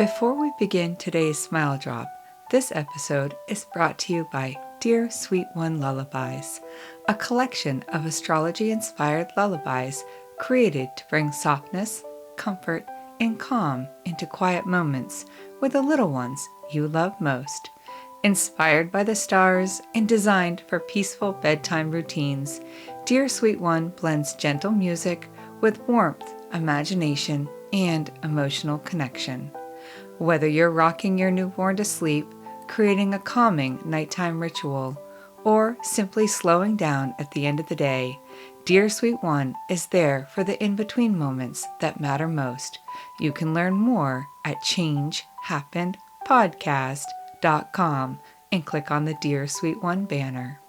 Before we begin today's Smile Drop, this episode is brought to you by Dear Sweet One Lullabies, a collection of astrology-inspired lullabies created to bring softness, comfort, and calm into quiet moments with the little ones you love most. Inspired by the stars and designed for peaceful bedtime routines, Dear Sweet One blends gentle music with warmth, imagination, and emotional connection. Whether you're rocking your newborn to sleep, creating a calming nighttime ritual, or simply slowing down at the end of the day, Dear Sweet One is there for the in-between moments that matter most. You can learn more at changehappenedpodcast.com and click on the Dear Sweet One banner.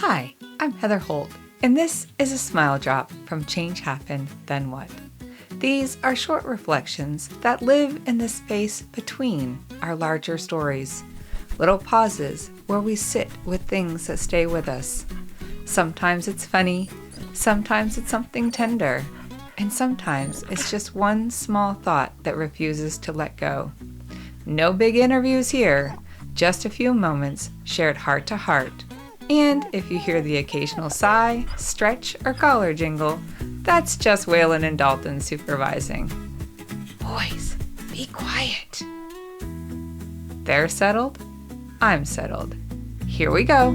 Hi, I'm Heather Holt, and this is a Smile Drop from Change Happened, Then What? These are short reflections that live in the space between our larger stories, little pauses where we sit with things that stay with us. Sometimes it's funny, sometimes it's something tender, and sometimes it's just one small thought that refuses to let go. No big interviews here, just a few moments shared heart to heart. And if you hear the occasional sigh, stretch, or collar jingle, that's just Waylon and Dalton supervising. Boys, be quiet. They're settled. I'm settled. Here we go.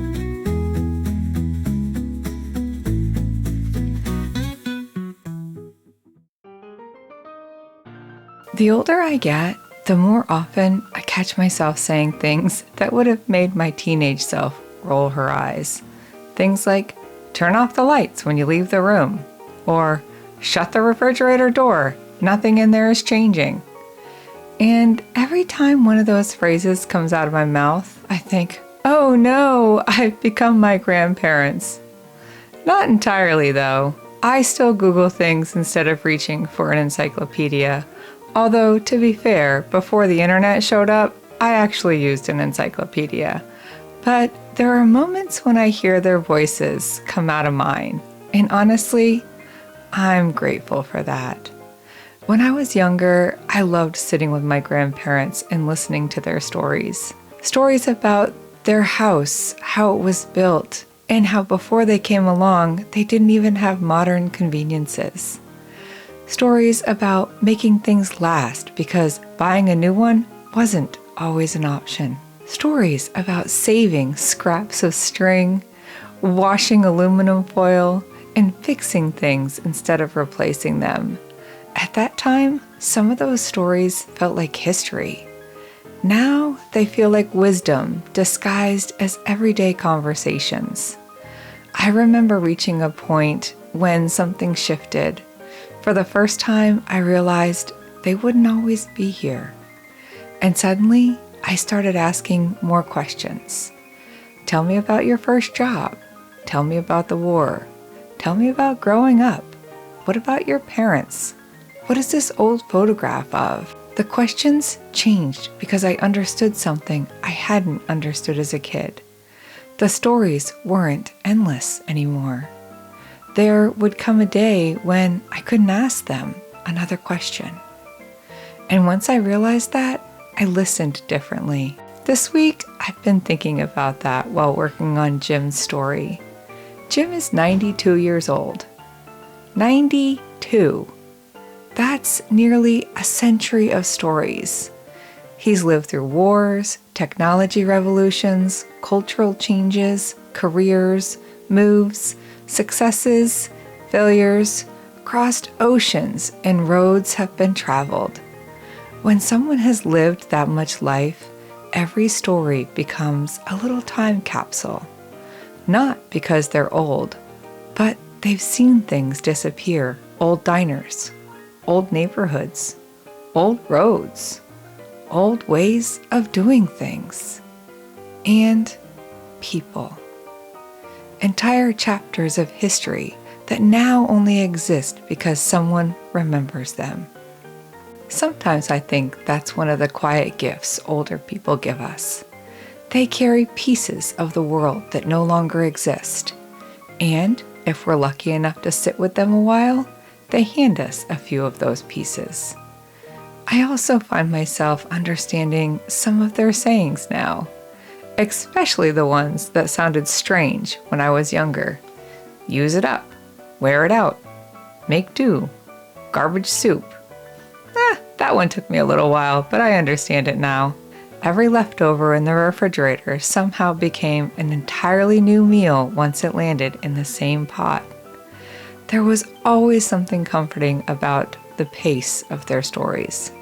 The older I get, the more often I catch myself saying things that would have made my teenage self roll her eyes. Things like, turn off the lights when you leave the room, or shut the refrigerator door, nothing in there is changing. And every time one of those phrases comes out of my mouth, I think, oh no, I've become my grandparents. Not entirely though. I still Google things instead of reaching for an encyclopedia. Although, to be fair, before the internet showed up, I actually used an encyclopedia. But there are moments when I hear their voices come out of mine, and honestly, I'm grateful for that. When I was younger, I loved sitting with my grandparents and listening to their stories. Stories about their house, how it was built, and how before they came along, they didn't even have modern conveniences. Stories about making things last because buying a new one wasn't always an option. Stories about saving scraps of string, washing aluminum foil, and fixing things instead of replacing them. At that time, some of those stories felt like history. Now they feel like wisdom disguised as everyday conversations. I remember reaching a point when something shifted. For the first time, I realized they wouldn't always be here. And suddenly, I started asking more questions. Tell me about your first job. Tell me about the war. Tell me about growing up. What about your parents? What is this old photograph of? The questions changed because I understood something I hadn't understood as a kid. The stories weren't endless anymore. There would come a day when I couldn't ask them another question. And once I realized that, I listened differently. This week, I've been thinking about that while working on Jim's story. Jim is 92 years old. 92. That's nearly a century of stories. He's lived through wars, technology revolutions, cultural changes, careers, moves, successes, failures, crossed oceans, and roads have been traveled. When someone has lived that much life, every story becomes a little time capsule. Not because they're old, but they've seen things disappear. Old diners, old neighborhoods, old roads, old ways of doing things, and people. Entire chapters of history that now only exist because someone remembers them. Sometimes I think that's one of the quiet gifts older people give us. They carry pieces of the world that no longer exist. And if we're lucky enough to sit with them a while, they hand us a few of those pieces. I also find myself understanding some of their sayings now, especially the ones that sounded strange when I was younger. Use it up, wear it out, make do, garbage soup. That one took me a little while, but I understand it now. Every leftover in the refrigerator somehow became an entirely new meal once it landed in the same pot. There was always something comforting about the pace of their stories.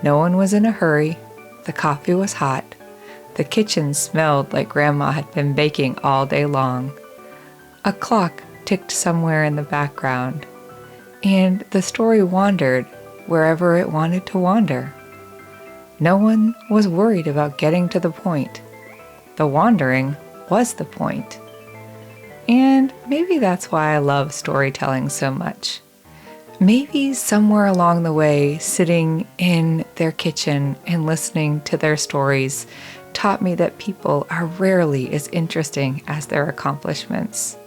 No one was in a hurry, the coffee was hot, the kitchen smelled like Grandma had been baking all day long. A clock ticked somewhere in the background, and the story wandered wherever it wanted to wander. No one was worried about getting to the point. The wandering was the point. And maybe that's why I love storytelling so much. Maybe somewhere along the way, sitting in their kitchen and listening to their stories taught me that people are rarely as interesting as their accomplishments.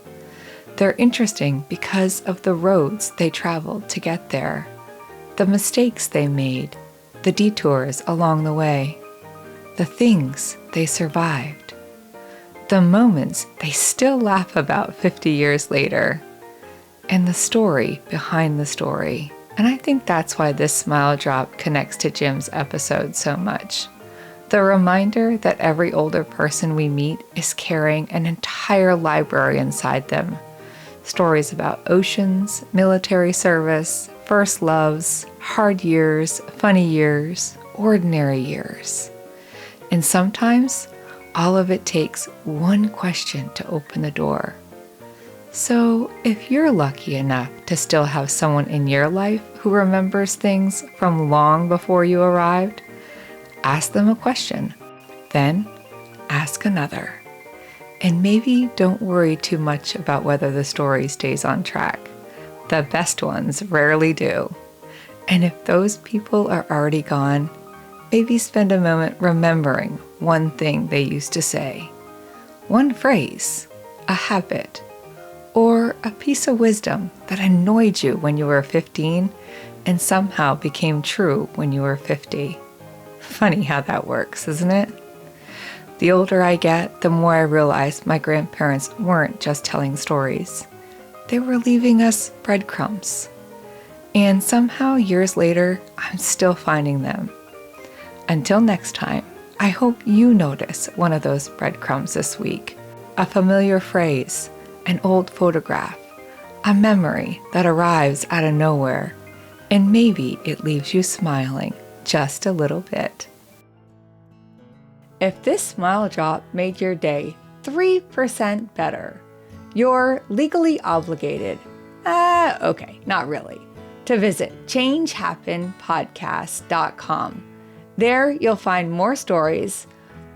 They're interesting because of the roads they traveled to get there, the mistakes they made, the detours along the way, the things they survived, the moments they still laugh about 50 years later, and the story behind the story. And I think that's why this smile drop connects to Jim's episode so much. The reminder that every older person we meet is carrying an entire library inside them. Stories about oceans, military service, first loves, hard years, funny years, ordinary years. And sometimes all of it takes one question to open the door. So if you're lucky enough to still have someone in your life who remembers things from long before you arrived, ask them a question, then ask another. And maybe don't worry too much about whether the story stays on track. The best ones rarely do. And if those people are already gone, maybe spend a moment remembering one thing they used to say, one phrase, a habit, or a piece of wisdom that annoyed you when you were 15 and somehow became true when you were 50. Funny how that works, isn't it? The older I get, the more I realize my grandparents weren't just telling stories. They were leaving us breadcrumbs. And somehow, years later, I'm still finding them. Until next time, I hope you notice one of those breadcrumbs this week. A familiar phrase, an old photograph, a memory that arrives out of nowhere, and maybe it leaves you smiling just a little bit. If this smile drop made your day 3% better, you're legally obligated, okay, not really, to visit changehappenpodcast.com. There you'll find more stories,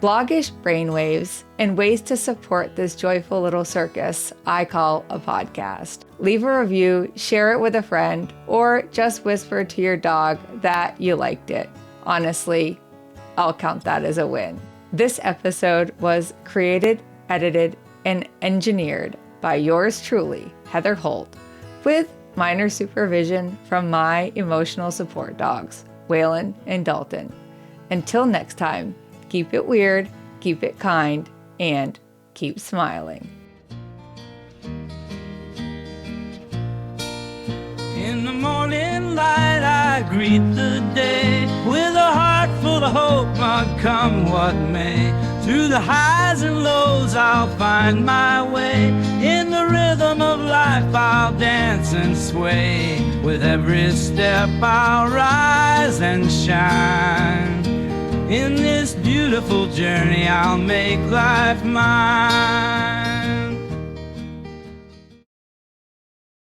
bloggish brainwaves, and ways to support this joyful little circus I call a podcast. Leave a review, share it with a friend, or just whisper to your dog that you liked it. Honestly, I'll count that as a win. This episode was created, edited, and engineered by yours truly, Heather Holt, with minor supervision from my emotional support dogs, Waylon and Dalton. Until next time, keep it weird, keep it kind, and keep smiling. In the morning light I greet the day with a heart full of hope, come what may. Through the highs and lows I'll find my way. In the rhythm of life I'll dance and sway. With every step I'll rise and shine. In this beautiful journey I'll make life mine.